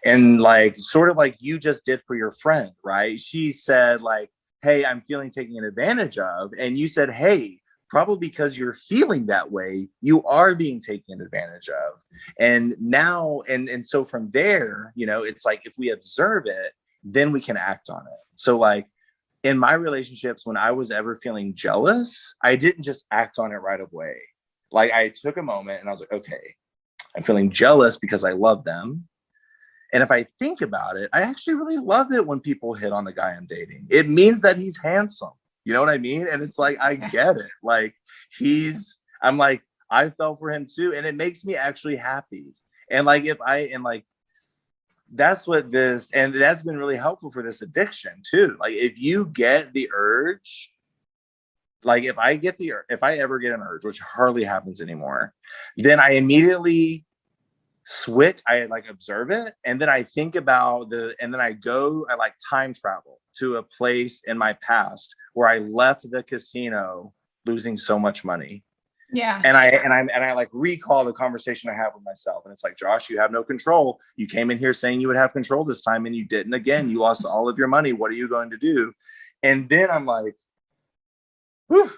And like, sort of like you just did for your friend, right? She said like, hey, I'm feeling taken advantage of. And you said, hey, probably because you're feeling that way, you are being taken advantage of. And now, and so from there, it's like, if we observe it, then we can act on it. So like, in my relationships, when I was ever feeling jealous, I didn't just act on it right away. Like, I took a moment and I was like, okay, I'm feeling jealous because I love them. And if I think about it, I actually really love it when people hit on the guy I'm dating. It means that he's handsome. You know what I mean? And it's like, I get it. Like, I'm like, I fell for him too. And it makes me actually happy. And like, that's been really helpful for this addiction too. Like, if you get the urge, like if I ever get an urge, which hardly happens anymore, then I immediately switch, I like observe it, and then I think about and then I like time travel to a place in my past where I left the casino losing so much money.
Yeah.
And I like recall the conversation I have with myself. And it's like, Josh, you have no control. You came in here saying you would have control this time and you didn't. Again, you lost all of your money. What are you going to do? And then I'm like, whew.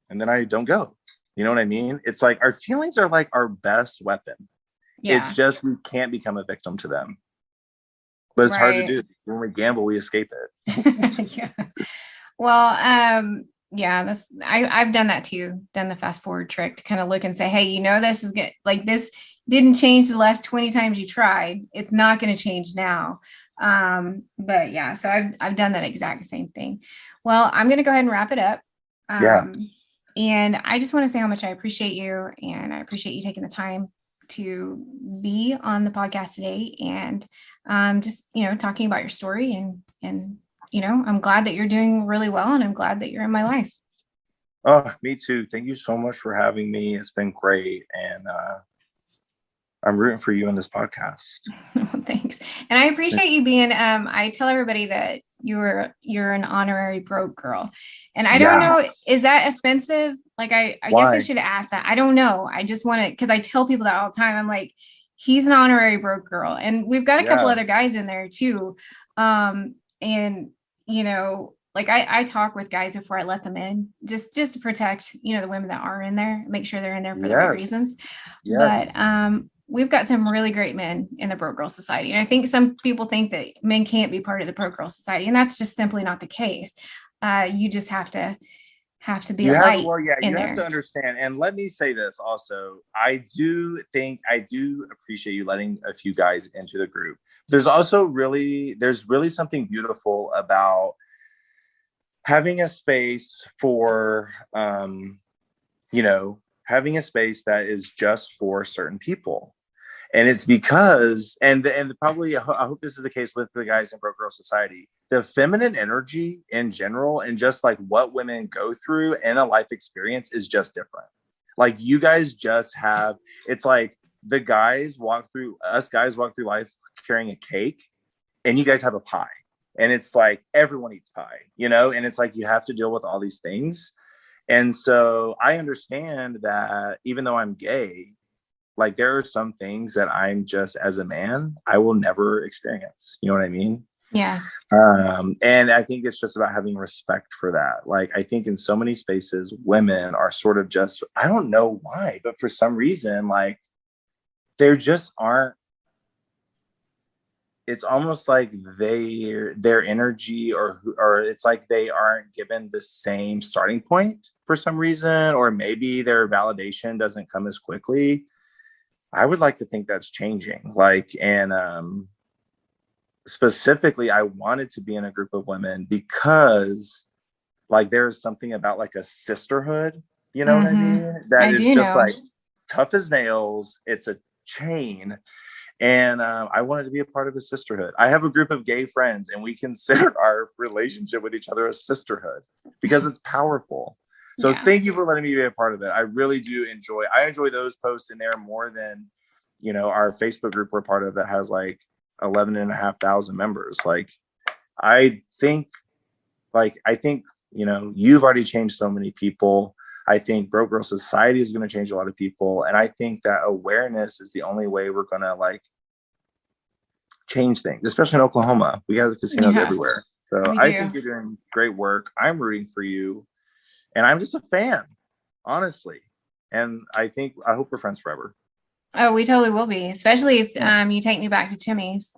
And then I don't go. You know what I mean? It's like our feelings are like our best weapon.
Yeah.
It's just we can't become a victim to them. But it's hard to do. When we gamble, we escape it.
Yeah. Well, yeah, I've done that too. Done the fast forward trick to kind of look and say, hey, you know, this is good. Like this didn't change the last 20 times you tried. It's not going to change now. But yeah, so I've done that exact same thing. Well, I'm going to go ahead and wrap it up. And I just want to say how much I appreciate you, and I appreciate you taking the time to be on the podcast today and just, you know, talking about your story and you know, I'm glad that you're doing really well, and I'm glad that you're in my life.
Oh, me too. Thank you so much for having me. It's been great. And I'm rooting for you in this podcast.
Thanks. And I appreciate you being, I tell everybody that you're an honorary broke girl. And I don't know, is that offensive? Like, I guess I should ask that. I don't know. I just want to, because I tell people that all the time. I'm like, he's an honorary broke girl. And we've got a couple other guys in there too. And you know, like I talk with guys before I let them in, just to protect, you know, the women that are in there, make sure they're in there for the right reasons. But we've got some really great men in the Broke Girl Society. And I think some people think that men can't be part of the Broke Girl Society. And that's just simply not the case. You just have to be a light.
Well, yeah, you have to understand. And let me say this also. I do appreciate you letting a few guys into the group. There's really something beautiful about having a space for, you know, having a space that is just for certain people. And it's because, and probably, I hope this is the case with the guys in Broke Girl Society, the feminine energy in general, and just like what women go through in a life experience is just different. Like you guys just have, it's like us guys walk through life carrying a cake, and you guys have a pie. And it's like everyone eats pie, you know, and it's like you have to deal with all these things. And so I understand that even though I'm gay, like there are some things that I'm just, as a man, I will never experience. You know what I mean?
Yeah.
And I think it's just about having respect for that. Like, I think in so many spaces, women are sort of just, I don't know why, but for some reason, like there just aren't, it's almost like their energy or it's like they aren't given the same starting point for some reason, or maybe their validation doesn't come as quickly. I would like to think that's changing. Like, and specifically, I wanted to be in a group of women because like there's something about like a sisterhood, you know what I mean? That is just like tough as nails. It's a chain. And I wanted to be a part of a sisterhood. I have a group of gay friends, and we consider our relationship with each other a sisterhood because it's powerful. So thank you for letting me be a part of it. I really do enjoy. I enjoy those posts in there more than, you know, our Facebook group we're part of that has like 11,500 members. Like, I think, you know, you've already changed so many people. I think Broke Girl Society is going to change a lot of people. And I think that awareness is the only way we're going to like change things, especially in Oklahoma. We have casinos everywhere. So I think you're doing great work. I'm rooting for you. And I'm just a fan, honestly. And I hope we're friends forever.
Oh, we totally will be, especially if you take me back to Timmy's.